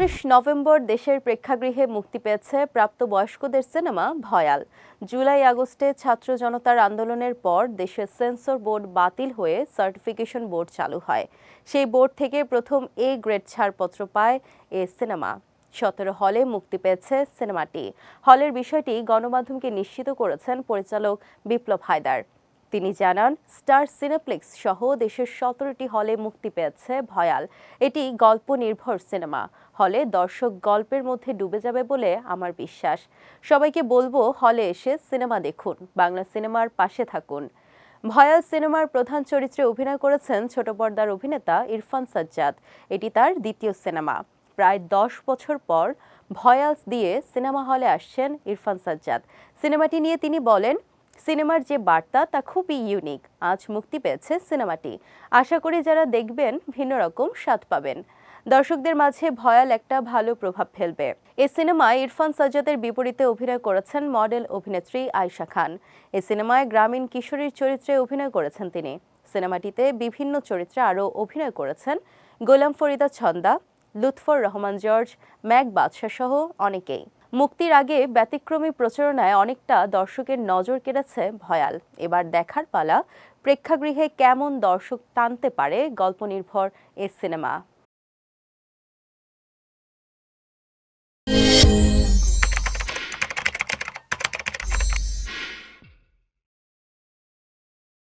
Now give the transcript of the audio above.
29 November দেশের প্রেক্ষাগৃহে মুক্তি পেয়েছে প্রাপ্তবয়স্কদের সিনেমা ভয়াল। জুলাই আগস্টে ছাত্র জনতার আন্দোলনের পর দেশের সেন্সর বোর্ড বাতিল হয়ে সার্টিফিকেশন বোর্ড চালু হয়। সেই বোর্ড থেকে প্রথম এ গ্রেড ছাড়পত্র পায় এ সিনেমা। 17 হলে মুক্তি পেয়েছে সিনেমাটি। হলের বিষয়টি গণমাধ্যমকে নিশ্চিত করেছেন পরিচালক বিপ্লব হায়দার। তিনি জানান, স্টার সিনেপ্লেক্স সহ দেশের 17টি হলে মুক্তি পেয়েছে ভয়াল। এটি গল্প নির্ভর সিনেমা। হলে দর্শক গল্পের মধ্যে ডুবে যাবে বলে আমার বিশ্বাস। সবাইকে বলবো, হলে এসে সিনেমা দেখুন, বাংলা সিনেমার পাশে থাকুন। ভয়াল সিনেমার প্রধান চরিত্রে অভিনয় করেছেন ছোট পর্দার অভিনেতা ইরফান সাজ্জাদ। এটি তার দ্বিতীয় সিনেমা। প্রায় 10 বছর পর ভয়াল দিয়ে সিনেমা হলে আসছেন ইরফান সাজ্জাদ। সিনেমাটি নিয়ে তিনি বলেন, সিনেমার যে বার্তা তা খুবই ইউনিক। আজ মুক্তি পেয়েছে সিনেমাটি। আশা করি যারা দেখবেন ভিন্ন রকম স্বাদ পাবেন। দর্শকদের মাঝে ভয়াল একটা ভালো প্রভাব ফেলবে। এই সিনেমায় ইরফান সাজ্জাদের বিপরীতে অভিনয় করেছেন মডেল অভিনেত্রী আয়েশা খান। এই সিনেমায় গ্রামীণ কিশোরীর চরিত্রে অভিনয় করেছেন তিনি। সিনেমাটিতে বিভিন্ন চরিত্রে আরও অভিনয় করেছেন গোলাম ফরিদা ছন্দা, লুৎফর রহমান জর্জ, ম্যাক বাদশাহ সহ অনেকেই। মুক্তির আগে ব্যতিক্রমী প্রচারণায় অনেকটা দর্শকের নজর কেড়েছে ভয়াল। এবার দেখার পালা, প্রেক্ষাগৃহে কেমন দর্শক টানতে পারে গল্প নির্ভর এ সিনেমা।